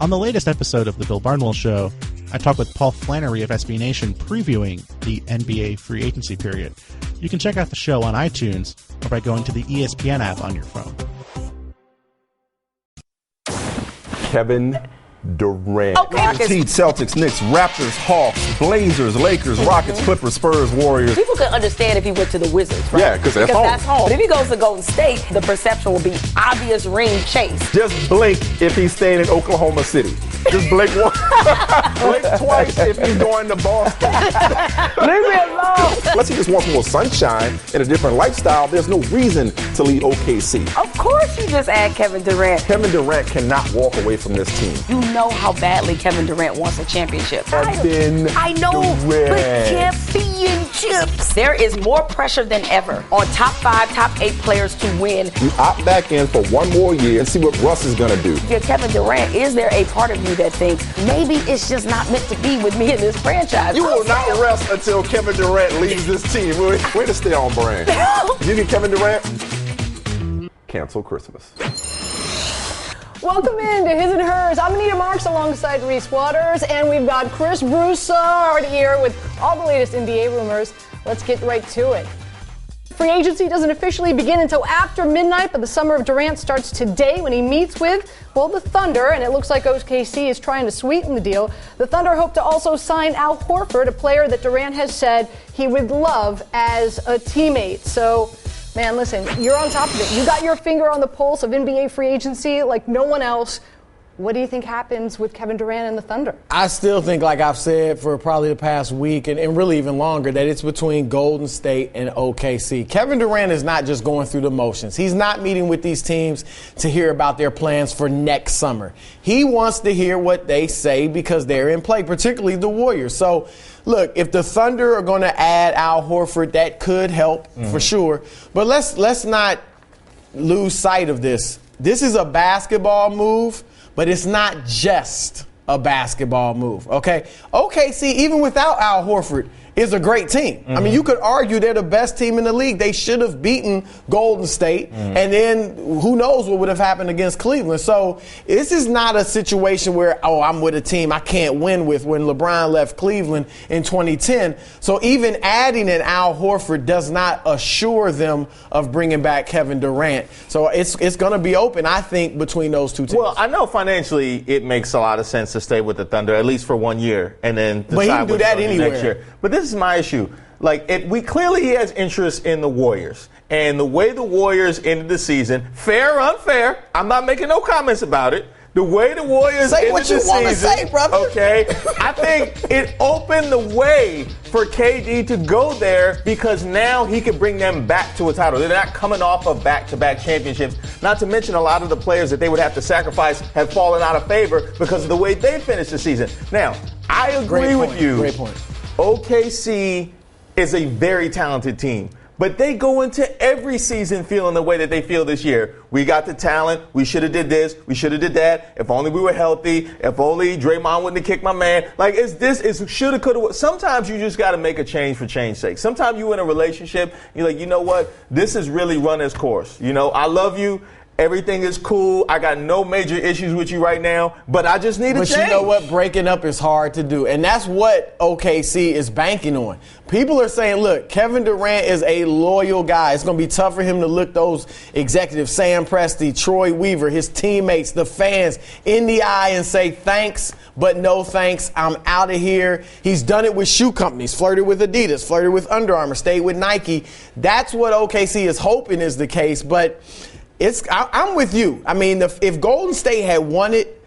On the latest episode of The Bill Barnwell Show, I talk with Paul Flannery of SB Nation previewing the NBA free agency period. You can check out the show on iTunes or by going to the ESPN app on your phone. Kevin Durant. Okay. Heat, Celtics, Knicks, Raptors, Hawks, Blazers, Lakers, Rockets, Clippers, Spurs, Warriors. People could understand if he went to the Wizards, right? Yeah, because that's home. But if he goes to Golden State, the perception will be obvious ring chase. Just blink if he's staying in Oklahoma City. Just blink once. Blink twice if he's going to Boston. Leave me alone. Unless he just wants more sunshine and a different lifestyle, there's no reason to leave OKC. Of course you just add Kevin Durant. Kevin Durant cannot walk away from this team. You know how badly Kevin Durant wants a championship. I know, but championships. There is more pressure than ever on top 5, top 8 players to win. You opt back in for one more year and see what Russ is going to do. If you're Kevin Durant, is there a part of you that thinks maybe it's just not meant to be with me in this franchise? You will not rest until Kevin Durant leaves this team. Way to stay on brand. You get Kevin Durant, cancel Christmas. Welcome in to His and Hers. I'm Anita Marks alongside Reese Waters, and we've got Chris Broussard here with all the latest NBA rumors. Let's get right to it. Free agency doesn't officially begin until after midnight, but the summer of Durant starts today when he meets with, well, the Thunder, and it looks like OKC is trying to sweeten the deal. The Thunder hope to also sign Al Horford, a player that Durant has said he would love as a teammate. So, man, listen, you're on top of it. You got your finger on the pulse of NBA free agency like no one else. What do you think happens with Kevin Durant and the Thunder? I still think, like I've said for probably the past week and really even longer, that it's between Golden State and OKC. Kevin Durant is not just going through the motions. He's not meeting with these teams to hear about their plans for next summer. He wants to hear what they say because they're in play, particularly the Warriors. So, look, if the Thunder are going to add Al Horford, that could help for sure. But let's not lose sight of this. This is a basketball move, but it's not just a basketball move, okay? OKC, even without Al Horford, is a great team. I mean, you could argue they're the best team in the league. They should have beaten Golden State, and then who knows what would have happened against Cleveland. So this is not a situation where, I'm with a team I can't win with when LeBron left Cleveland in 2010. So even adding an Al Horford does not assure them of bringing back Kevin Durant. So it's going to be open, I think, between those two teams. Well, I know financially it makes a lot of sense to stay with the Thunder, at least for 1 year, and then decide but he can do that anywhere. Next year. But this is my issue. Like, he has interest in the Warriors. And the way the Warriors ended the season, fair or unfair, I'm not making no comments about it. The way the Warriors ended the season, say, brother. Okay, I think it opened the way for KD to go there because now he could bring them back to a title. They're not coming off of back-to-back championships. Not to mention a lot of the players that they would have to sacrifice have fallen out of favor because of the way they finished the season. Now, I agree with you. Great point. OKC is a very talented team, but they go into every season feeling the way that they feel this year. We got the talent. We should have did this. We should have did that. If only we were healthy. If only Draymond wouldn't have kicked my man. Like, it's shoulda, coulda. Sometimes you just got to make a change for change's sake. Sometimes you in a relationship, you're like, you know what? This has really run its course. You know, I love you. Everything is cool. I got no major issues with you right now, but I just need a change. But you know what? Breaking up is hard to do. And that's what OKC is banking on. People are saying, look, Kevin Durant is a loyal guy. It's going to be tough for him to look those executives, Sam Presti, Troy Weaver, his teammates, the fans, in the eye and say, thanks, but no thanks. I'm out of here. He's done it with shoe companies, flirted with Adidas, flirted with Under Armour, stayed with Nike. That's what OKC is hoping is the case. But I'm with you. I mean, if Golden State had won it,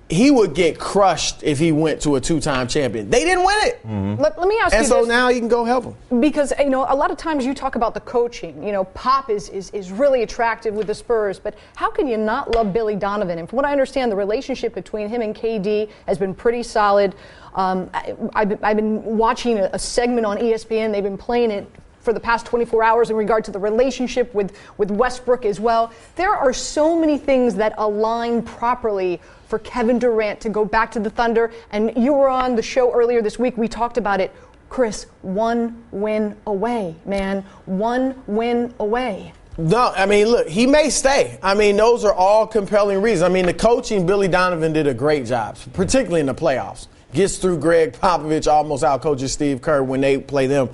he would get crushed if he went to a two-time champion. They didn't win it. Mm-hmm. Let me ask you this. And so now he can go help them. Because, a lot of times you talk about the coaching. Pop is really attractive with the Spurs, but how can you not love Billy Donovan? And from what I understand, the relationship between him and KD has been pretty solid. I've been watching a segment on ESPN. They've been playing it for the past 24 hours in regard to the relationship with Westbrook as well. There are so many things that align properly for Kevin Durant to go back to the Thunder. And you were on the show earlier this week. We talked about it. Chris, 1 win away, man. 1 win away. No, I mean, look, he may stay. I mean, those are all compelling reasons. I mean, the coaching, Billy Donovan did a great job, particularly in the playoffs. Gets through Greg Popovich, almost out-coaches Steve Kerr when they play them.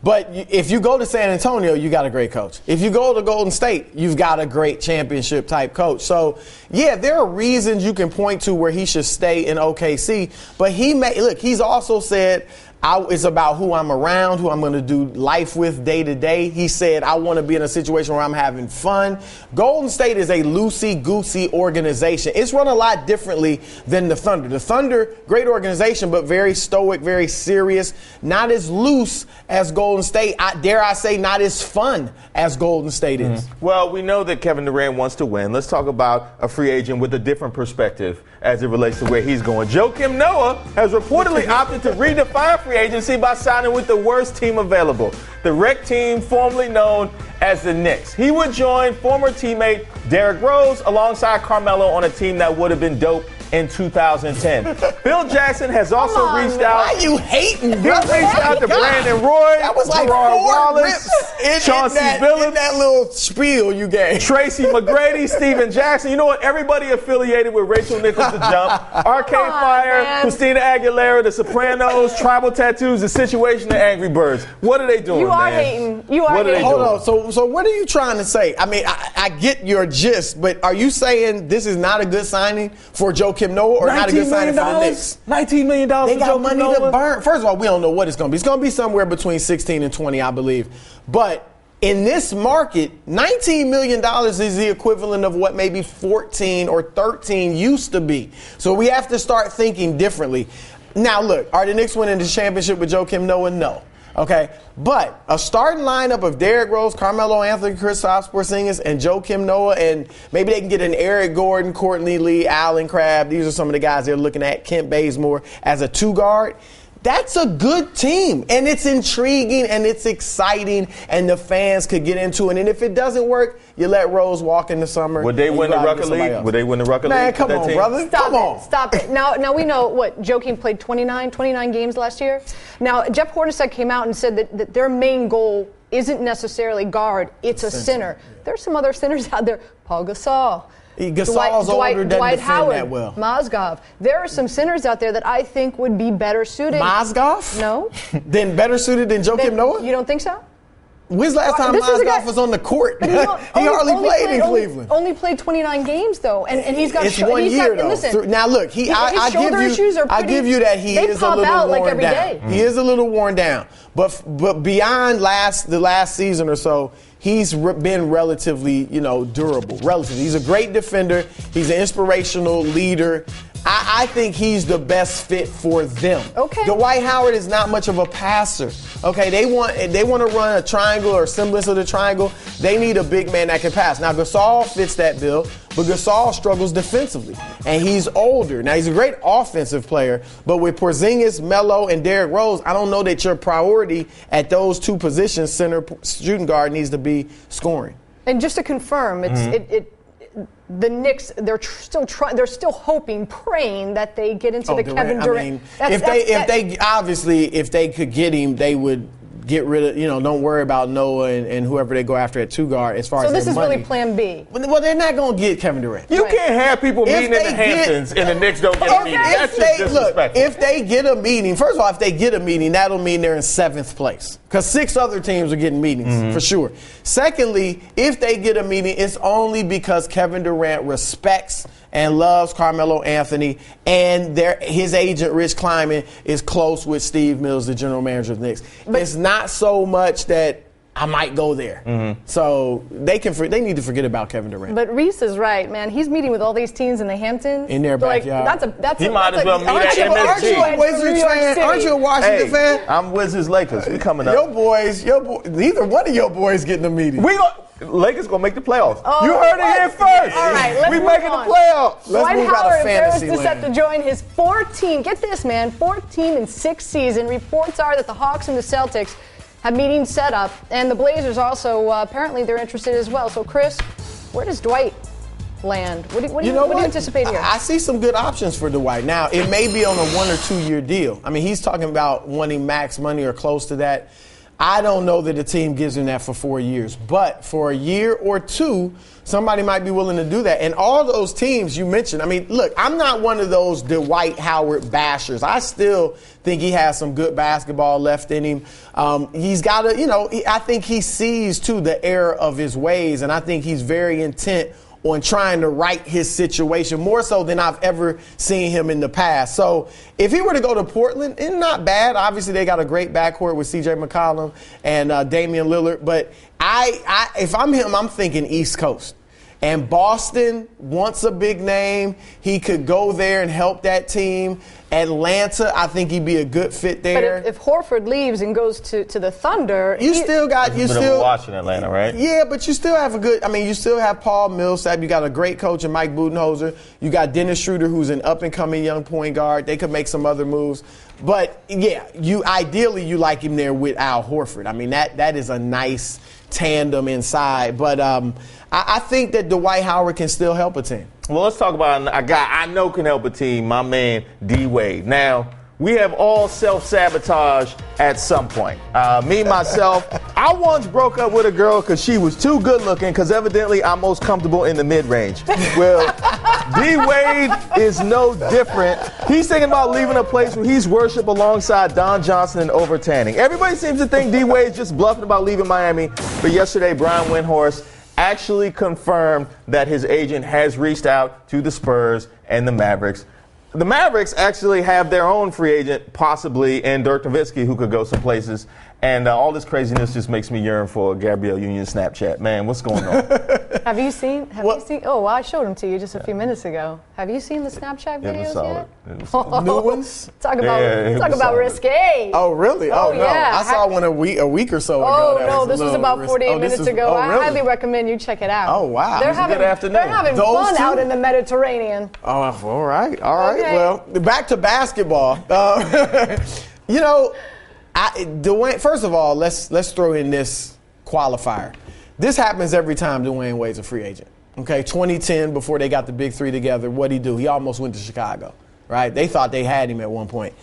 But if you go to San Antonio, you got a great coach. If you go to Golden State, you've got a great championship-type coach. So, yeah, there are reasons you can point to where he should stay in OKC. But he's also said, it's about who I'm around, who I'm going to do life with day to day. He said, I want to be in a situation where I'm having fun. Golden State is a loosey-goosey organization. It's run a lot differently than the Thunder. The Thunder, great organization, but very stoic, very serious. Not as loose as Golden State. Dare I say, not as fun as Golden State is. Well, we know that Kevin Durant wants to win. Let's talk about a free agent with a different perspective as it relates to where he's going. Joakim Noah has reportedly opted to redefine free agency by signing with the worst team available, the rec team formerly known as the Knicks. He would join former teammate Derrick Rose alongside Carmelo on a team that would have been dope in 2010. Phil Jackson has also reached out. Why are you hating, He brother? reached out to Brandon Roy, That was like Gerard 4 Wallace, rips Chauncey in Billups, that little spiel you gave. Tracy McGrady, Steven Jackson. You know what? Everybody affiliated with Rachel Nichols the Jump, Arcade Fire, man. Christina Aguilera, The Sopranos, Tribal Tattoos, The Situation, and Angry Birds. What are they doing, You are man? hating. You are What are they hating. doing? Hold on. So what are you trying to say? I mean, I get your gist, but are you saying this is not a good signing for Joakim Noah or not a good signing for the Knicks? $19 million They for got Joakim money Noah? to burn. First of all, we don't know what it's going to be. It's going to be somewhere between 16 and 20, I believe. But in this market, $19 million is the equivalent of what maybe 14 or 13 used to be. So we have to start thinking differently. Now, look, are the Knicks winning the championship with Joakim Noah? No. Okay, but a starting lineup of Derrick Rose, Carmelo Anthony, Kristaps Porzingis, and Joakim Noah, and maybe they can get an Eric Gordon, Courtney Lee, Allen Crabbe. These are some of the guys they're looking at. Kent Bazemore as a 2-guard. That's a good team, and it's intriguing, and it's exciting, and the fans could get into it. And if it doesn't work, you let Rose walk in the summer. Would they win the Rucker League? Would they win the Rucker League? Man, come on, brother. Stop Come it. on. Stop it. Now we know what Joakim played 29 games last year. Now Jeff Hornacek came out and said that their main goal isn't necessarily guard, it's a center. There's some other centers out there. Paul Gasol. Gasol's older, doesn't Dwight defend Howard, that well. Mozgov. There are some centers out there that I think would be better suited. Mozgov? No. Then better suited than Joakim Noah? You don't think so? When's the last time This is a guy- Mozgov was on the court? But He hardly played in Cleveland. Only played 29 games though, and he's got. It's 1 year though. Listen, Now look, his shoulder issues are I pretty- give you that he they is a pop little out worn like every down. day. He is a little worn down, but beyond the last season or so, he's been relatively durable. Relatively, he's a great defender. He's an inspirational leader. I think he's the best fit for them. Okay. Dwight Howard is not much of a passer. Okay, they want to run a triangle or semblance of the triangle. They need a big man that can pass. Now Gasol fits that bill, but Gasol struggles defensively, and he's older. Now he's a great offensive player, but with Porzingis, Melo, and Derrick Rose, I don't know that your priority at those two positions, center, shooting guard, needs to be scoring. And just to confirm, the Knicks, they're still hoping, praying that they get into the Kevin Durant. I mean, if they could get him, they would get rid of, don't worry about Noah and whoever they go after at 2-guard as far as So this is money. really plan B. Well, they're not going to get Kevin Durant. You can't have people If meeting in the they get- Hamptons and the Knicks don't get a meeting. That's just disrespectful. If they get a meeting, first of all, if they get a meeting, that'll mean they're in 7th place. Because 6 other teams are getting meetings, for sure. Secondly, if they get a meeting, it's only because Kevin Durant respects and loves Carmelo Anthony, and his agent, Rich Kleiman, is close with Steve Mills, the general manager of the Knicks. It's not so much that I might go there. So they need to forget about Kevin Durant. But Reese is right, man. He's meeting with all these teams in the Hamptons. In their backyard. He might as well meet at Aren't MSG. you a Wizards fan? Aren't you a Washington fan? I'm Wizards Lakers. We coming up. Your boys, neither one of your boys getting a meeting. Lakers gonna make the playoffs. Oh, you heard it here first. All right, let's we move making on. the playoffs. Let's Dwight move out of Howard fantasy is set land. to join his 14 and 6 season. Reports are that the Hawks and the Celtics have meetings set up, and the Blazers also apparently they're interested as well. So, Chris, where does Dwight land? What do you anticipate here? I see some good options for Dwight. Now, it may be on a 1 or 2 year deal. I mean, he's talking about wanting max money or close to that. I don't know that the team gives him that for 4 years. But for a year or two, somebody might be willing to do that. And all those teams you mentioned, I mean, look, I'm not one of those Dwight Howard bashers. I still think he has some good basketball left in him. He's got to, I think he sees, too, the error of his ways. And I think he's very intent on trying to right his situation more so than I've ever seen him in the past. So if he were to go to Portland, it's not bad. Obviously, they got a great backcourt with C.J. McCollum and Damian Lillard. But if I'm him, I'm thinking East Coast. And Boston wants a big name. He could go there and help that team. Atlanta, I think he'd be a good fit there. But if Horford leaves and goes to the Thunder, you still watching Atlanta, right? Yeah, but you still have you still have Paul Millsap. You got a great coach in Mike Budenholzer. You got Dennis Schroeder, who's an up-and-coming young point guard. They could make some other moves. But, yeah, ideally you like him there with Al Horford. I mean, that is a nice tandem inside. But I think that Dwight Howard can still help a team. Well, let's talk about a guy I know can help a team, my man D-Wade. Now, we have all self-sabotage at some point. Me, myself, I once broke up with a girl because she was too good-looking because evidently I'm most comfortable in the mid-range. Well, D-Wade is no different. He's thinking about leaving a place where he's worshipped alongside Don Johnson and Overtanning. Everybody seems to think D-Wade's just bluffing about leaving Miami, but yesterday Brian Windhorst actually confirmed that his agent has reached out to the Spurs and the Mavericks. The Mavericks actually have their own free agent, possibly, in Dirk Nowitzki, who could go some places. And all this craziness just makes me yearn for Gabrielle Union Snapchat. Man, what's going on? Have you seen? Oh, well, I showed them to you just a few minutes ago. Have you seen the Snapchat videos It was solid. yet? New ones? Talk about risque. Oh, really? Oh, no. Yeah. I saw one a week or so ago. Oh, no, this was about 48 minutes ago. Oh, really? I highly recommend you check it out. Oh, wow. They're having fun out in the Mediterranean. Oh, all right. Okay. Well, back to basketball. Dwayne, first of all, let's throw in this qualifier. This happens every time Dwayne Wade's a free agent. Okay, 2010, before they got the big three together, what'd he do? He almost went to Chicago, right? They thought they had him at one point.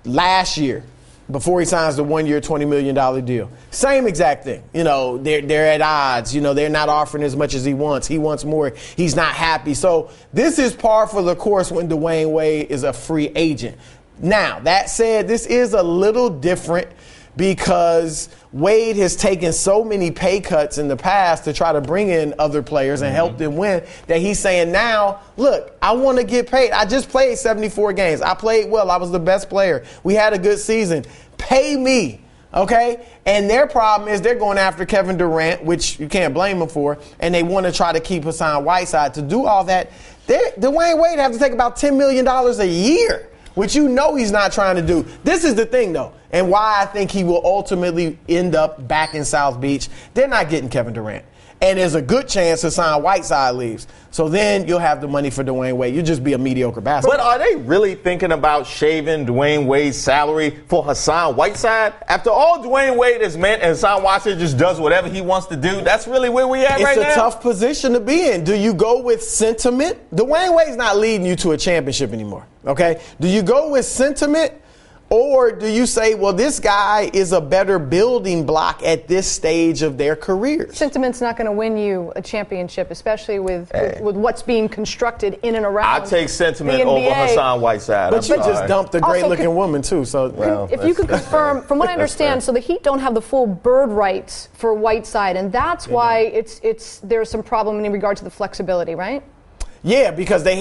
Last year, before he signs the 1 year, $20 million deal, same exact thing. They're at odds. They're not offering as much as he wants. He wants more. He's not happy. So this is par for the course when Dwayne Wade is a free agent. Now, that said, this is a little different because Wade has taken so many pay cuts in the past to try to bring in other players and help them win that he's saying now, look, I want to get paid. I just played 74 games. I played well. I was the best player. We had a good season. Pay me. Okay? And their problem is they're going after Kevin Durant, which you can't blame them for, and they want to try to keep Hassan Whiteside. To do all that, Dwayne Wade have to take about $10 million a year, which he's not trying to do. This is the thing, though, and why I think he will ultimately end up back in South Beach. They're not getting Kevin Durant. And there's a good chance Hassan Whiteside leaves. So then you'll have the money for Dwayne Wade. You'll just be a mediocre basketball. But are they really thinking about shaving Dwayne Wade's salary for Hassan Whiteside? After all Dwayne Wade has meant and Hassan Whiteside just does whatever he wants to do, that's really where we at right now? It's a tough position to be in. Do you go with sentiment? Dwayne Wade's not leading you to a championship anymore, okay? Do you go with sentiment? Or do you say, well, this guy is a better building block at this stage of their careers? Sentiment's not going to win you a championship, especially with what's being constructed in and around. I take sentiment over Hassan Whiteside. But you just dumped a great-looking woman, too. So, if you could confirm, from what I understand, so the Heat don't have the full bird rights for Whiteside, and that's why there's some problem in regard to the flexibility, right? Yeah, because they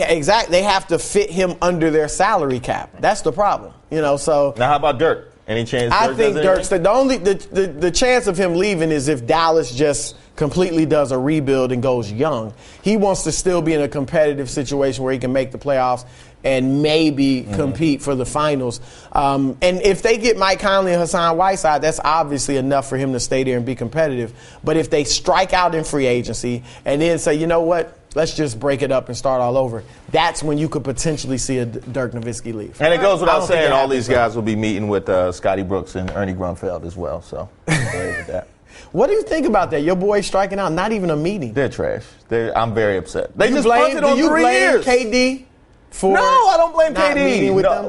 have to fit him under their salary cap. That's the problem, So now, how about Dirk? Any chance? I think Dirk's the chance of him leaving is if Dallas just completely does a rebuild and goes young. He wants to still be in a competitive situation where he can make the playoffs and maybe compete for the finals. And if they get Mike Conley and Hassan Whiteside, that's obviously enough for him to stay there and be competitive. But if they strike out in free agency and then say, you know what? Let's just break it up and start all over. That's when you could potentially see a Dirk Nowitzki leave. And it goes without saying, all these guys will be meeting with Scotty Brooks and Ernie Grunfeld as well. So, with that. What do you think about that? Your boy striking out, not even a meeting. They're trash. I'm very upset. They just blame punted on 3 years. KD for No, I don't blame not KD. meeting with them?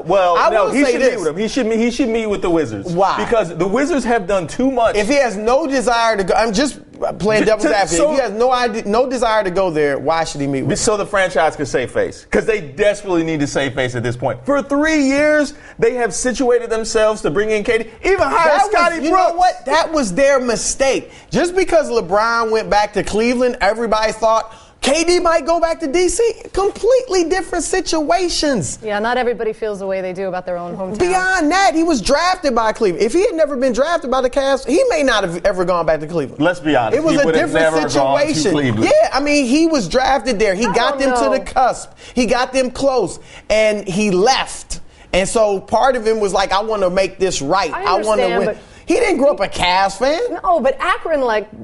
He should meet with them. He should meet with the Wizards. Why? Because the Wizards have done too much. If he has no desire to go, I'm just playing devil's advocate. If he has no desire to go there, why should he meet with them? So the franchise could save face. Because they desperately need to save face at this point. For 3 years, they have situated themselves to bring in KD. Even hire Scotty Brooks. You know what? That was their mistake. Just because LeBron went back to Cleveland, everybody thought KD might go back to D.C. Completely different situations. Yeah, not everybody feels the way they do about their own hometown. Beyond that, he was drafted by Cleveland. If he had never been drafted by the Cavs, he may not have ever gone back to Cleveland. Let's be honest. It was a different situation. Yeah, I mean, he was drafted there. He got them to the cusp. He got them close, and he left. And so part of him was like, I want to make this right. I want to win. He didn't grow up a Cavs fan. No, but Akron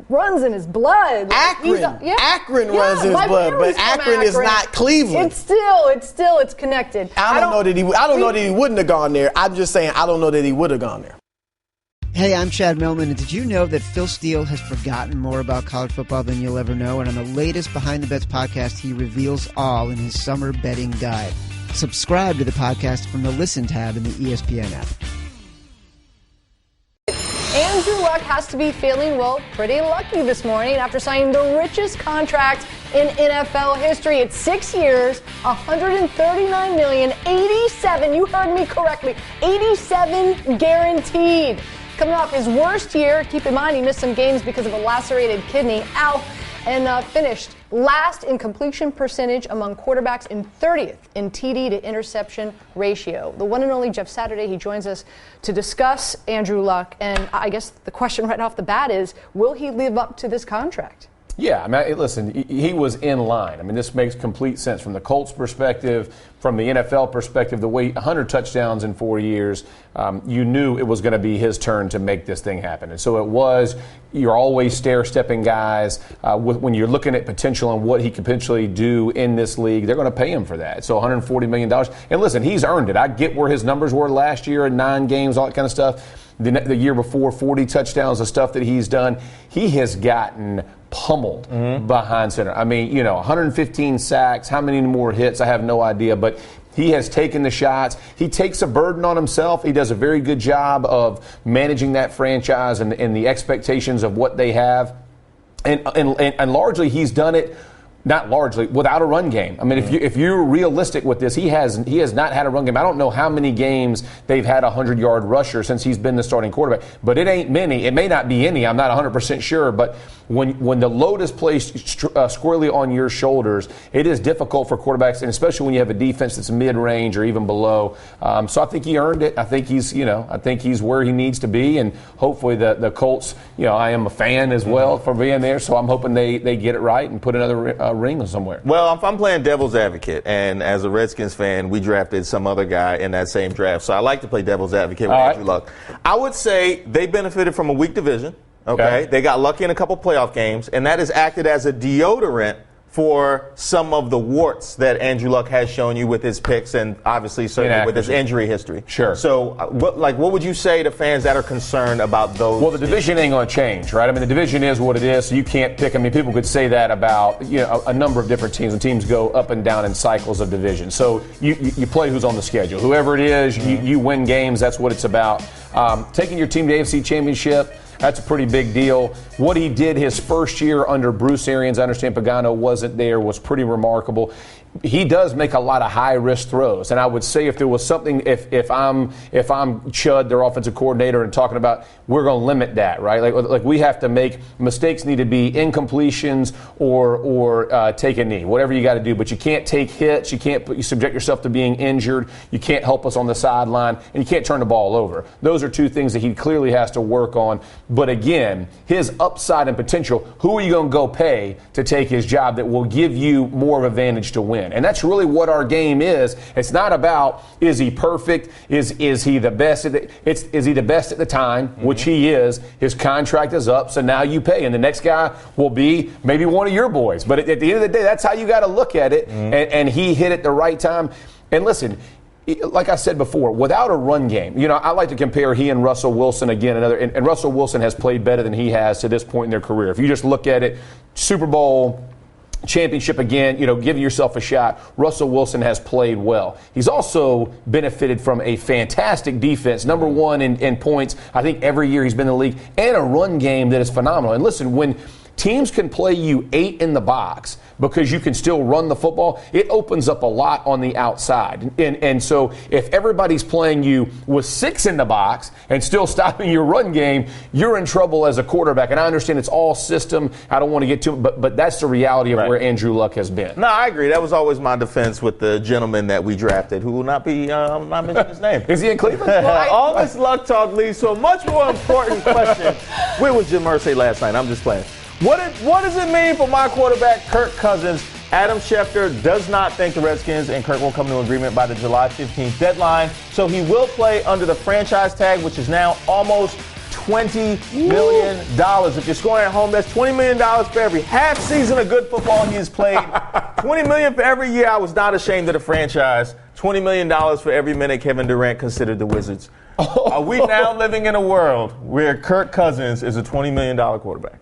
runs in his blood. Akron runs in his blood, but Akron is not Cleveland. It's connected. I don't know that he wouldn't have gone there. I'm just saying I don't know that he would have gone there. Hey, I'm Chad Millman, and did you know that Phil Steele has forgotten more about college football than you'll ever know? And on the latest Behind the Bets podcast, he reveals all in his summer betting guide. Subscribe to the podcast from the Listen tab in the ESPN app. Andrew Luck has to be feeling, pretty lucky this morning after signing the richest contract in NFL history. It's 6 years, $139 million, 87, you heard me correctly, 87 guaranteed. Coming off his worst year, keep in mind he missed some games because of a lacerated kidney, and finished last in completion percentage among quarterbacks and 30th in TD to interception ratio. The one and only Jeff Saturday, he joins us to discuss Andrew Luck. And I guess the question right off the bat is, will he live up to this contract? Yeah, I mean, listen, he was in line. I mean, this makes complete sense from the Colts perspective, from the NFL perspective, the way 100 touchdowns in 4 years, you knew it was going to be his turn to make this thing happen. And so it was. You're always stair-stepping guys. When you're looking at potential and what he could potentially do in this league, they're going to pay him for that. So $140 million. And listen, he's earned it. I get where his numbers were last year in 9 games, all that kind of stuff. The year before, 40 touchdowns, the stuff that he's done. He has gotten pummeled behind center. I mean, 115 sacks, how many more hits, I have no idea, but he has taken the shots. He takes a burden on himself. He does a very good job of managing that franchise and the expectations of what they have. And largely he's done it, not largely, without a run game. I mean, if you're realistic with this, he has not had a run game. I don't know how many games they've had a 100-yard rusher since he's been the starting quarterback, but it ain't many. It may not be any. I'm not 100% sure, but when the load is placed squarely on your shoulders, it is difficult for quarterbacks, and especially when you have a defense that's mid-range or even below. So I think he earned it. I think he's where he needs to be, and hopefully the Colts. I am a fan as well for being there, so I'm hoping they get it right and put another ring somewhere. Well, if I'm playing devil's advocate, and as a Redskins fan, we drafted some other guy in that same draft, so I like to play devil's advocate with Andrew Luck. I would say they benefited from a weak division. Okay, they got lucky in a couple playoff games, and that has acted as a deodorant for some of the warts that Andrew Luck has shown you with his picks and obviously certainly with his injury history. Sure. So what would you say to fans that are concerned about those? Well, the division ain't going to change, right? I mean, the division is what it is, so you can't pick. I mean, people could say that about a number of different teams, and teams go up and down in cycles of division. So you play who's on the schedule. Whoever it is, you win games. That's what it's about. Taking your team to AFC Championship, that's a pretty big deal. What he did his first year under Bruce Arians, I understand Pagano wasn't there, was pretty remarkable. He does make a lot of high-risk throws, and I would say if there was something, if I'm Chud, their offensive coordinator, and talking about we're going to limit that, right? Like we have to make mistakes need to be incompletions or take a knee, whatever you got to do. But you can't take hits, you subject yourself to being injured, you can't help us on the sideline, and you can't turn the ball over. Those are two things that he clearly has to work on. But again, his upside and potential, who are you going to go pay to take his job that will give you more of an advantage to win? And that's really what our game is. It's not about is he perfect, is he the best is he the best at the time, which he is. His contract is up, so now you pay. And the next guy will be maybe one of your boys. But at the end of the day, that's how you got to look at it. And he hit it the right time. And listen, like I said before, without a run game, I like to compare he and Russell Wilson again. And Russell Wilson has played better than he has to this point in their career. If you just look at it, Super Bowl, championship again, giving yourself a shot. Russell Wilson has played well. He's also benefited from a fantastic defense, number one in points, I think, every year he's been in the league, and a run game that is phenomenal. And listen, when teams can play you 8 in the box because you can still run the football, it opens up a lot on the outside. And so if everybody's playing you with 6 in the box and still stopping your run game, you're in trouble as a quarterback. And I understand it's all system. I don't want to get to it, but that's the reality of where Andrew Luck has been. No, I agree. That was always my defense with the gentleman that we drafted, who will not be not mentioning his name. Is he in Cleveland? All this Luck talk leads to a much more important question. Where was Jim Irsay last night? I'm just playing. What does it mean for my quarterback, Kirk Cousins? Adam Schefter does not think the Redskins and Kirk will come to an agreement by the July 15th deadline, so he will play under the franchise tag, which is now almost $20 million. If you're scoring at home, that's $20 million for every half season of good football he has played. $20 million for every year. I was not ashamed of the franchise. $20 million for every minute Kevin Durant considered the Wizards. Are we now living in a world where Kirk Cousins is a $20 million quarterback?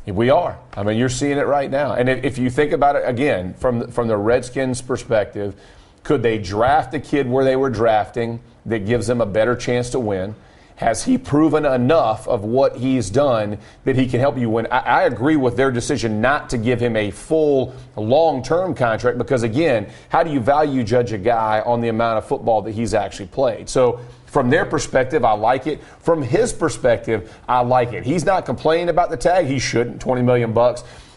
We are. I mean, you're seeing it right now. And if you think about it, again, from the Redskins' perspective, could they draft a kid where they were drafting that gives them a better chance to win? Has he proven enough of what he's done that he can help you win? I agree with their decision not to give him a full long-term contract because, again, how do you value judge a guy on the amount of football that he's actually played? So from their perspective, I like it. From his perspective, I like it. He's not complaining about the tag. He shouldn't, $20 million.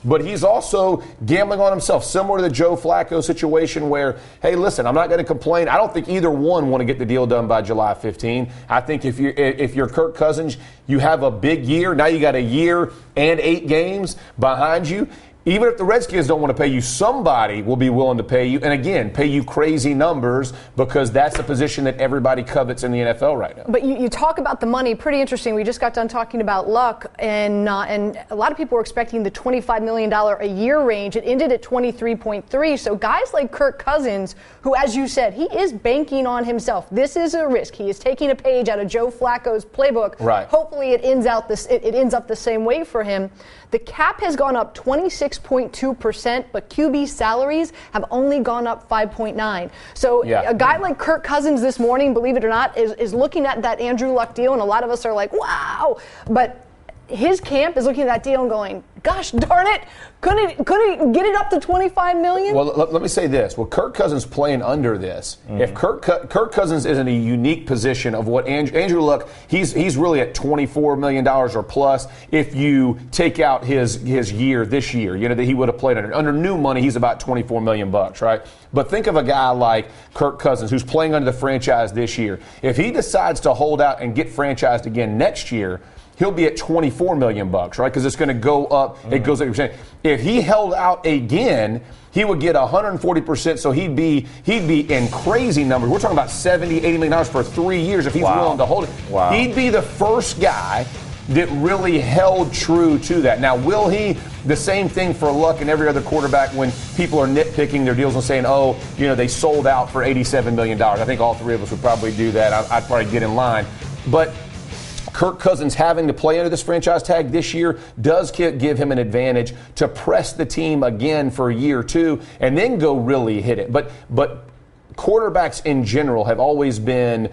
But he's also gambling on himself, similar to the Joe Flacco situation where, hey, listen, I'm not going to complain. I don't think either one want to get the deal done by July 15. I think if you're Kirk Cousins, you have a big year. Now you got a year and 8 games behind you. Even if the Redskins don't want to pay you, somebody will be willing to pay you. And again, pay you crazy numbers because that's the position that everybody covets in the NFL right now. But you talk about the money, pretty interesting. We just got done talking about Luck, and a lot of people were expecting the $25 million a year range. It ended at 23.3. So guys like Kirk Cousins, who, as you said, he is banking on himself. This is a risk. He is taking a page out of Joe Flacco's playbook. Right. Hopefully it ends up the same way for him. The cap has gone up 26.2%, but QB salaries have only gone up 5.9%. So a guy like Kirk Cousins this morning, believe it or not, is looking at that Andrew Luck deal, and a lot of us are like, wow. But his camp is looking at that deal and going, gosh darn it, couldn't he get it up to $25 million? Well, let me say this. Well, Kirk Cousins playing under this. Mm-hmm. If Kirk Cousins is in a unique position of what Andrew Luck, he's really at $24 million or plus if you take out his year this year, that he would have played under. Under new money, he's about $24 million, right? But think of a guy like Kirk Cousins who's playing under the franchise this year. If he decides to hold out and get franchised again next year, he'll be at $24 million, right? Because it's going to go up. Mm-hmm. It goes up. If he held out again, he would get 140%. So he'd be in crazy numbers. We're talking about $70, $80 million for 3 years if he's willing to hold it. Wow. He'd be the first guy that really held true to that. Now, will he? The same thing for Luck and every other quarterback when people are nitpicking their deals and saying, they sold out for $87 million. I think all three of us would probably do that. I'd probably get in line. But Kirk Cousins having to play under this franchise tag this year does give him an advantage to press the team again for a year or two and then go really hit it. But quarterbacks in general have always been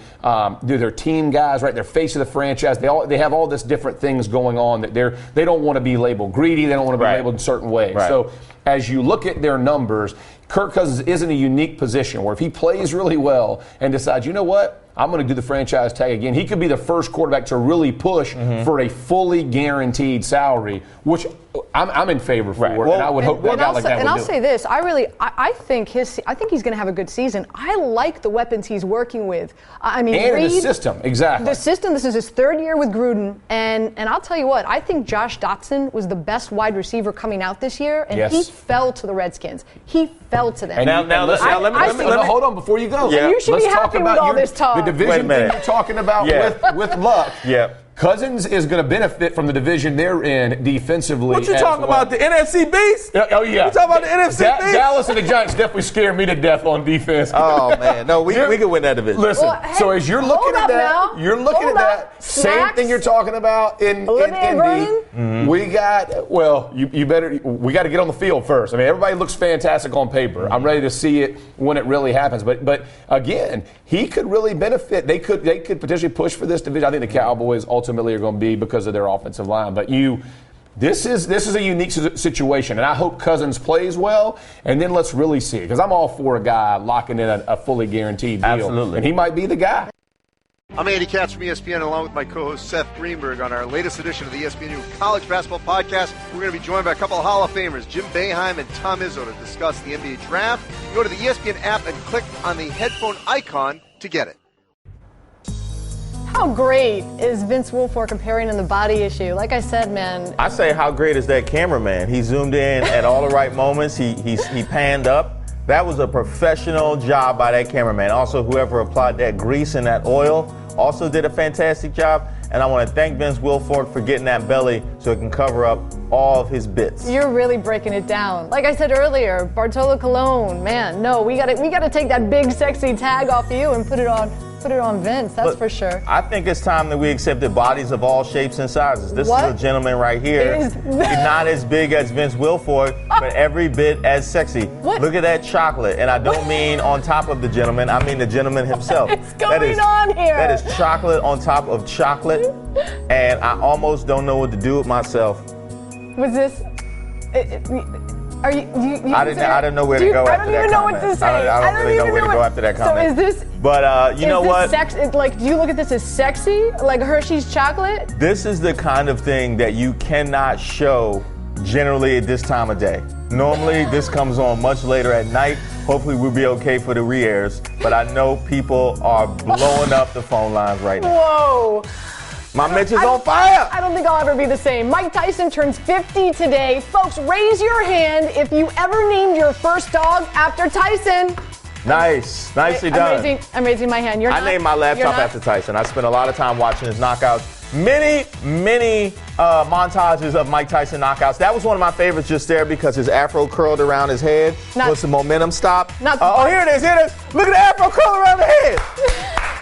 they're team guys, right? They're face of the franchise. They have all this different things going on that they don't want to be labeled greedy. They don't want to be labeled in certain ways. Right. So as you look at their numbers, Kirk Cousins is in a unique position where if he plays really well and decides, you know what, I'm going to do the franchise tag again, he could be the first quarterback to really push for a fully guaranteed salary, which I'm in favor for, and I would hope that guy like that would do it. And I'll say this, I think he's going to have a good season. I like the weapons he's working with. I mean, and Reed, the system, exactly. The system, this is his 3rd year with Gruden, and I'll tell you what, I think Josh Dotson was the best wide receiver coming out this year, and he fell to the Redskins. He fell to them. And now let me hold on before you go. Yeah. You should be happy with all this talk. The division thing you're talking about with Luck. Yeah. Cousins is going to benefit from the division they're in defensively. What you talking about? The NFC Beast? Oh, yeah. You talking about the NFC Beast? Dallas and the Giants definitely scare me to death on defense. Oh, man. No, we can win that division. Listen, so as you're looking at that, same thing you're talking about in Indy. Mm-hmm. We got to get on the field first. I mean, everybody looks fantastic on paper. I'm ready to see it when it really happens. But again, he could really benefit. They could potentially push for this division. I think the Cowboys ultimately are going to be because of their offensive line. But this is a unique situation, and I hope Cousins plays well, and then let's really see it. Because I'm all for a guy locking in a fully guaranteed deal. Absolutely. And he might be the guy. I'm Andy Katz from ESPN, along with my co-host Seth Greenberg on our latest edition of the ESPN College Basketball Podcast. We're going to be joined by a couple of Hall of Famers, Jim Boeheim and Tom Izzo, to discuss the NBA Draft. You go to the ESPN app and click on the headphone icon to get it. How great is Vince Wilfork comparing in the body issue? Like I said, man. I say, how great is that cameraman? He zoomed in at all the right moments. He panned up. That was a professional job by that cameraman. Also, whoever applied that grease and that oil also did a fantastic job. And I want to thank Vince Wilfork for getting that belly so it can cover up all of his bits. You're really breaking it down. Like I said earlier, Bartolo Colon, man, no, we gotta take that big sexy tag off of you and put it on Vince, that's for sure. I think it's time that we accepted bodies of all shapes and sizes. This is a gentleman right here. He's not as big as Vince Wilfork, but every bit as sexy. What? Look at that chocolate. And I don't mean on top of the gentleman, I mean the gentleman himself. What's going on here? That is chocolate on top of chocolate, and I almost don't know what to do with myself. Was this... Are you I didn't know where to go after that comment. I don't even know what to say. I don't really know where to go after that comment. So is this... But you know what? Do you look at this as sexy? Like Hershey's chocolate? This is the kind of thing that you cannot show generally at this time of day. Normally, this comes on much later at night. Hopefully, we'll be okay for the re-airs. But I know people are blowing up the phone lines right now. Whoa. My Mitch is on fire. I don't think I'll ever be the same. Mike Tyson turns 50 today. Folks, raise your hand if you ever named your first dog after Tyson. Nice. Nicely done. I'm raising my hand. I named my laptop after Tyson. I spent a lot of time watching his knockouts. Many montages of Mike Tyson knockouts. That was one of my favorites just there because his afro curled around his head. Was the momentum stop? Here it is. Look at the afro curl around the head.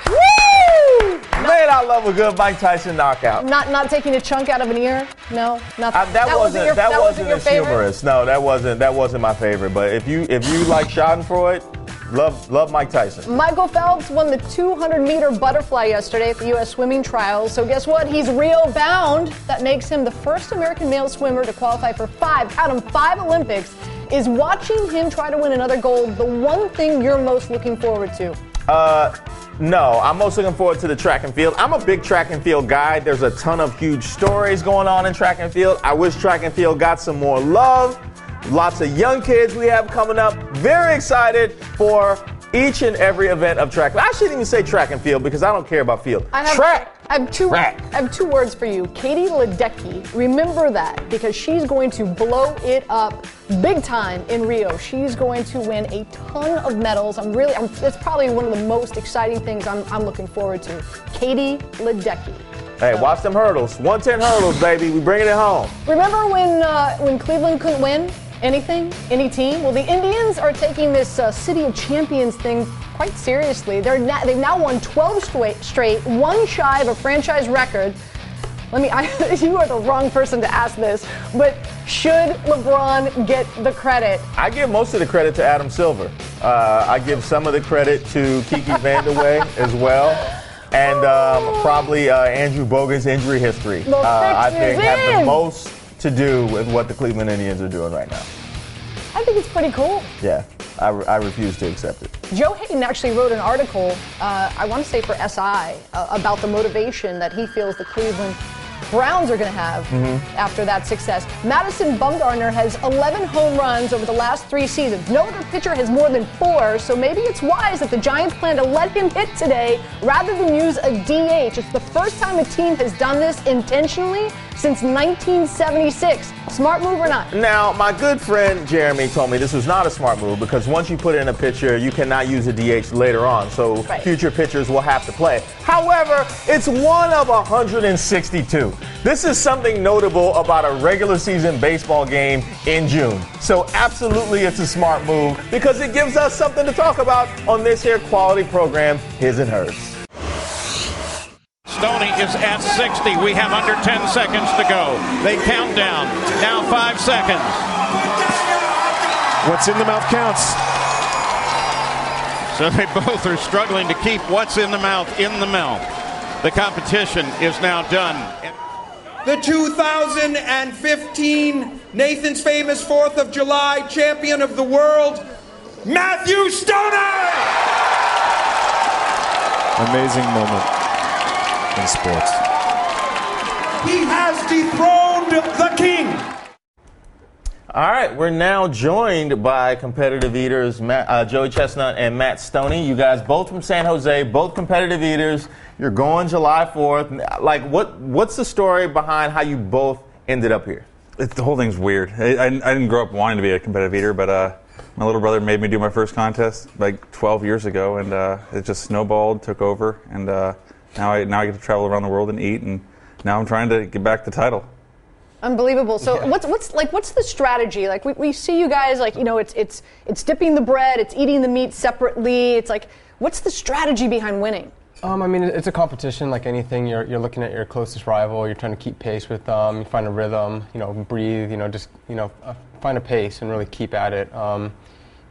Woo! Man, I love a good Mike Tyson knockout. Not taking a chunk out of an ear? No, not that wasn't as humorous. No, that wasn't my favorite. But if you like Schadenfreude, love Mike Tyson. Michael Phelps won the 200-meter butterfly yesterday at the U.S. swimming trials. So guess what? He's Rio bound. That makes him the first American male swimmer to qualify for 5 Olympics. Is watching him try to win another gold the one thing you're most looking forward to? No, I'm most looking forward to the track and field. I'm a big track and field guy. There's a ton of huge stories going on in track and field. I wish track and field got some more love. Lots of young kids we have coming up. Very excited for each and every event of track. I shouldn't even say track and field because I don't care about field. I have two words for you. Katie Ledecky. Remember that because she's going to blow it up big time in Rio. She's going to win a ton of medals. It's probably one of the most exciting things I'm looking forward to. Katie Ledecky. Hey, watch them hurdles. 110 hurdles, baby. We bringing it home. Remember when Cleveland couldn't win anything, any team? Well, the Indians are taking this City of Champions thing quite seriously. They've now won 12 straight, one shy of a franchise record. You are the wrong person to ask this, but should LeBron get the credit? I give most of the credit to Adam Silver. I give some of the credit to Kiki Vandeweghe as well. And probably Andrew Bogun's injury history, I think, have the most to do with what the Cleveland Indians are doing right now. I think it's pretty cool. Yeah, I refuse to accept it. Joe Hayden actually wrote an article, I want to say for SI, about the motivation that he feels the Cleveland Browns are going to have after that success. Madison Bumgarner has 11 home runs over the last 3 seasons. No other pitcher has more than 4, so maybe it's wise that the Giants plan to let him hit today rather than use a DH. It's the first time a team has done this intentionally since 1976. Smart move or not? Now, my good friend Jeremy told me this was not a smart move because once you put in a pitcher, you cannot use a DH later on, so future pitchers will have to play. However, it's one of 162. This is something notable about a regular season baseball game in June. So absolutely it's a smart move because it gives us something to talk about on this here quality program, His and Hers. Stonie is at 60. We have under 10 seconds to go. They count down. Now 5 seconds. What's in the mouth counts. So they both are struggling to keep what's in the mouth in the mouth. The competition is now done. The 2015 Nathan's Famous 4th of July champion of the world, Matthew Stonie! Amazing moment in sports. He has dethroned the king. All right, we're now joined by competitive eaters Joey Chestnut and Matt Stonie. You guys both from San Jose, both competitive eaters. You're going July 4th. Like, what's the story behind how you both ended up here? The whole thing's weird. I didn't grow up wanting to be a competitive eater, but my little brother made me do my first contest like 12 years ago, and it just snowballed, took over, and now I get to travel around the world and eat, and now I'm trying to get back the title. Unbelievable. So what's the strategy? Like we see you guys like, you know, it's dipping the bread, it's eating the meat separately. It's like, what's the strategy behind winning? I mean, it's a competition like anything. You're looking at your closest rival. You're trying to keep pace with them. You find a rhythm. You know, breathe. You know, just find a pace and really keep at it.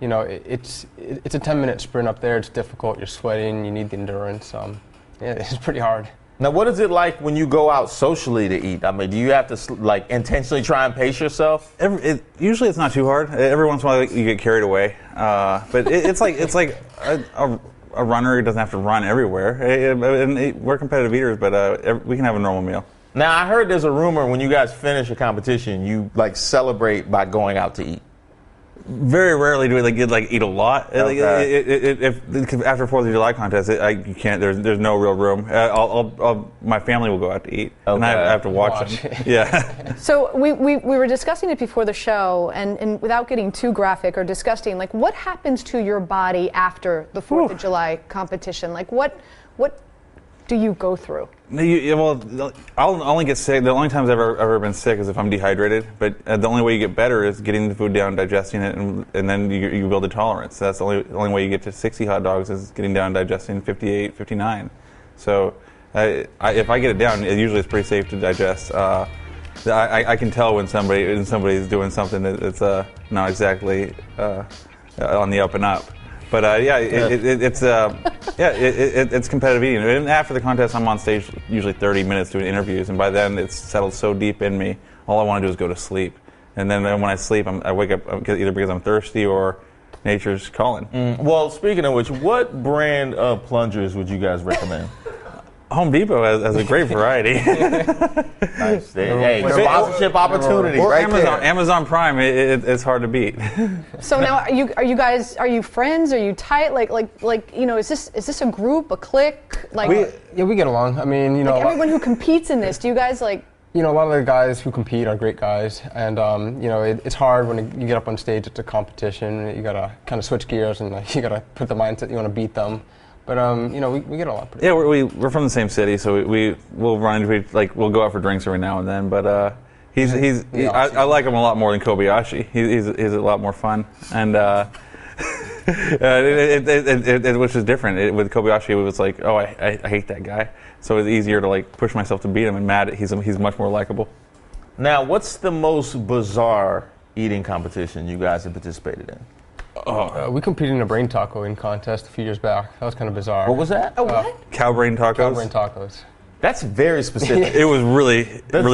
You know, it's a 10-minute sprint up there. It's difficult. You're sweating. You need the endurance. Yeah, it's pretty hard. Now, what is it like when you go out socially to eat? I mean, do you have to like intentionally try and pace yourself? Usually, it's not too hard. Every once in a while, you get carried away. But it's like a runner doesn't have to run everywhere. And we're competitive eaters, but we can have a normal meal. Now, I heard there's a rumor when you guys finish a competition, you like celebrate by going out to eat. Very rarely do we eat a lot. Okay. If after 4th of July contest, you can't. There's no real room. My family will go out to eat, and I have to watch them. Yeah. So we were discussing it before the show, and without getting too graphic or disgusting, like what happens to your body after the 4th of July competition? Like what do you go through? I'll only get sick. The only times I've ever been sick is if I'm dehydrated. But the only way you get better is getting the food down, digesting it, and then you build a tolerance. That's the only way you get to 60 hot dogs is getting down, digesting 58, 59. So if I get it down, usually it's pretty safe to digest. I can tell when somebody's doing something that's not exactly on the up and up. But it's competitive eating. And after the contest, I'm on stage usually 30 minutes doing interviews, and by then it's settled so deep in me. All I want to do is go to sleep. And then when I sleep, I wake up either because I'm thirsty or nature's calling. Well, speaking of which, what brand of plungers would you guys recommend? Home Depot has a great variety. Nice. Hey, sponsorship opportunity or right Amazon Prime. It's hard to beat. So now, are you friends? Are you tight? Like is this a group, a clique? We get along. I mean, like everyone who competes in this. Do you guys like? A lot of the guys who compete are great guys, and it's hard when you get up on stage. It's a competition. You gotta kind of switch gears, and you gotta put the mindset you want to beat them. But we get along pretty. Yeah, we're from the same city, so we'll run into we'll go out for drinks every now and then. But I like him a lot more than Kobayashi. He's a lot more fun, and which is different. With Kobayashi, it was like, oh, I hate that guy. So it's easier to push myself to beat him. And Matt, he's much more likable. Now, what's the most bizarre eating competition you guys have participated in? We competed in a brain taco contest a few years back. That was kind of bizarre. What was that? What? Cow brain tacos? Cow brain tacos. That's very specific. It was really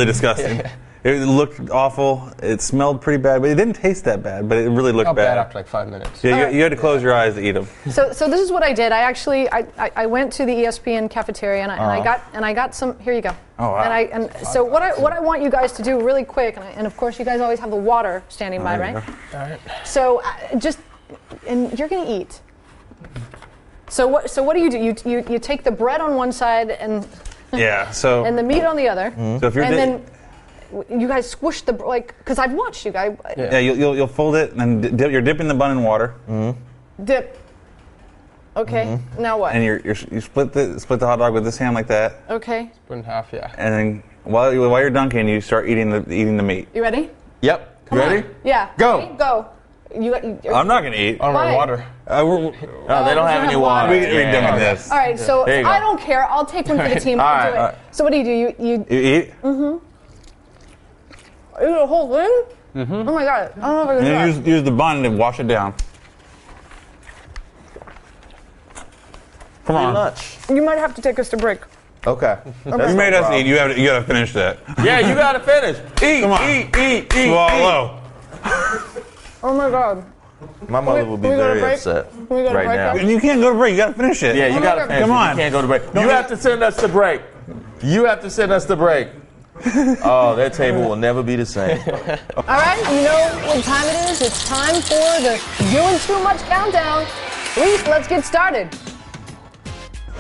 disgusting. It looked awful. It smelled pretty bad, but it didn't taste that bad. But it really looked bad after like 5 minutes. Yeah, you had to close your eyes to eat them. So this is what I did. I went to the ESPN cafeteria and I got some. Here you go. Oh, wow. So what I want you guys to do really quick, and of course you guys always have the water standing by, right? All right. So and you're gonna eat. So what do? You take the bread on one side and and the meat on the other. So if you're then you guys squish because I've watched you guys. Yeah, you'll fold it and then you're dipping the bun in water. Dip. Okay. Now what? And you split the hot dog with this hand like that. Okay. Split in half, yeah. And then while you're dunking, you start eating the meat. You ready? Yep. Come Ready? on. Yeah. Go. Ready? Go. I'm not gonna eat. I don't have water. They don't have any water. We're done with this. All right. So I don't care. I'll take one for the team. I'll do it. Right. So what do? You eat? Mm-hmm. Eat the whole thing? Mm-hmm. Oh my God. I don't know if I can do And that. then use the bun to wash it down. Come on. Much. You might have to take us to break. Okay. You made us eat. You gotta finish that. Yeah, you gotta finish. Eat. Come on. Eat. Swallow. Oh my God. My mother will be very upset we go to right break now. You can't go to break. You gotta finish it. Yeah, you gotta finish. Come on. You can't go to break. You have to send us to break. You have to send us to break. Oh, that table will never be the same. All right. You know what time it is? It's time for the Doing Too Much countdown. Reese, let's get started.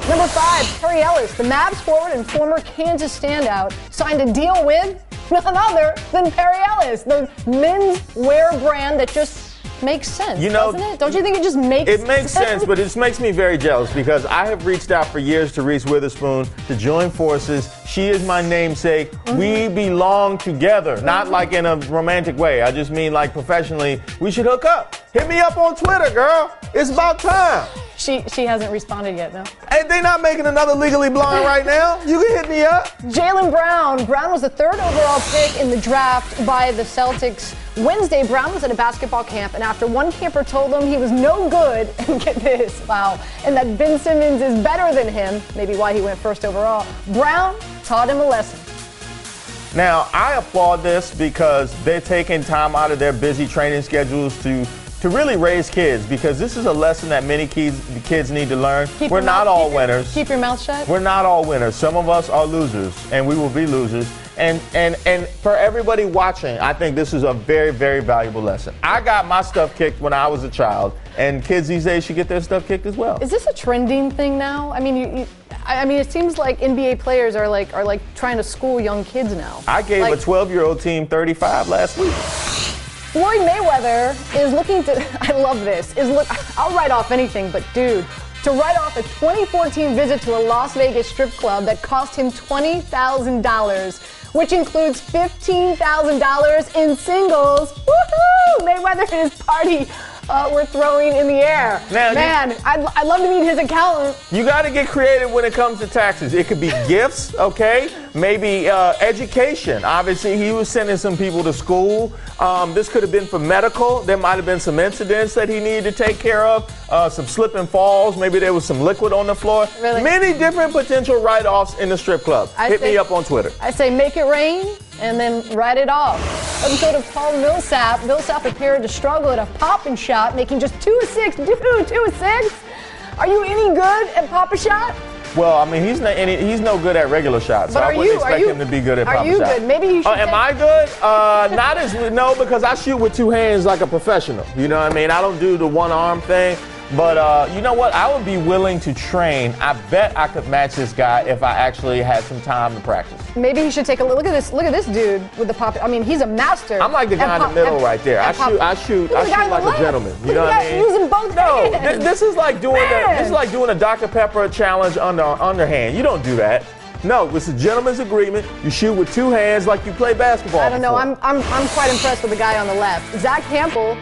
Number 5, Perry Ellis, the Mavs forward and former Kansas standout, signed a deal with none other than Perry Ellis, the men's wear brand that just makes sense, doesn't it? Don't you think it just makes sense? It makes sense, but it makes me very jealous because I have reached out for years to Reese Witherspoon to join forces. She is my namesake. Mm-hmm. We belong together, not like in a romantic way. I just mean like professionally. We should hook up. Hit me up on Twitter, girl. It's about time. She hasn't responded yet, no? Hey, they not making another Legally Blonde right now. You can hit me up. Jaylen Brown. Brown was the 3rd overall pick in the draft by the Celtics. Wednesday, Brown was at a basketball camp, and after one camper told him he was no good, and get this, wow, and that Ben Simmons is better than him, maybe why he went 1st overall, Brown taught him a lesson. Now, I applaud this because they're taking time out of their busy training schedules to really raise kids, because this is a lesson that many kids need to learn. We're not all winners. Keep your mouth shut. We're not all winners. Some of us are losers, and we will be losers. And for everybody watching, I think this is a very, very valuable lesson. I got my stuff kicked when I was a child, and kids these days should get their stuff kicked as well. Is this a trending thing now? I mean, it seems like NBA players are like trying to school young kids now. I gave a 12-year-old team 35 last week. Floyd Mayweather is looking to, I love this, I'll write off anything, but dude, to write off a 2014 visit to a Las Vegas strip club that cost him $20,000, which includes $15,000 in singles. Woohoo! Mayweather and his party were throwing in the air. Now, I'd love to meet his accountant. You got to get creative when it comes to taxes. It could be gifts, okay? Maybe education. Obviously, he was sending some people to school. This could have been for medical. There might have been some incidents that he needed to take care of, some slip and falls. Maybe there was some liquid on the floor. Really? Many different potential write-offs in the strip club. Hit me up on Twitter. I say make it rain and then write it off. Let's go to Paul Millsap. Millsap appeared to struggle at a pop-and-shot, making just 2 of 6. Dude, 2 of 6? Are you any good at pop-a-shot? Well, I mean, he's no good at regular shots, so I wouldn't expect him to be good at pop-a-shot. Are you good? Maybe you should. Am I good? No, because I shoot with 2 hands like a professional. You know what I mean? I don't do the one-arm thing. But you know what? I would be willing to train. I bet I could match this guy if I actually had some time to practice. Maybe he should take a look at this. Look at this dude with the pop. I mean, he's a master. I'm like the guy in the middle right there. I shoot like a gentleman. You know what I mean? Using both hands. This is like doing a Dr. Pepper challenge underhand. You don't do that. No, it's a gentleman's agreement. You shoot with 2 hands like you play basketball. I don't know. I'm quite impressed with the guy on the left, Zach Campbell.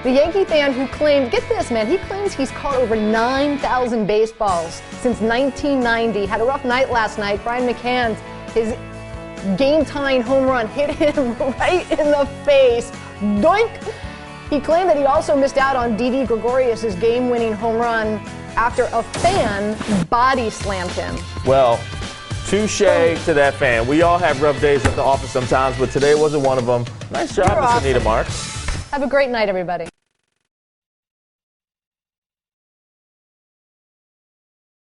The Yankee fan who claimed, get this, man, he claims he's caught over 9,000 baseballs since 1990. Had a rough night last night. Brian McCann's, his game-tying home run hit him right in the face. Doink! He claimed that he also missed out on Didi Gregorius' game-winning home run after a fan body slammed him. Well, Touche to that fan. We all have rough days at the office sometimes, but today wasn't one of them. Nice job, Miss Anita Marks. Have a great night, everybody.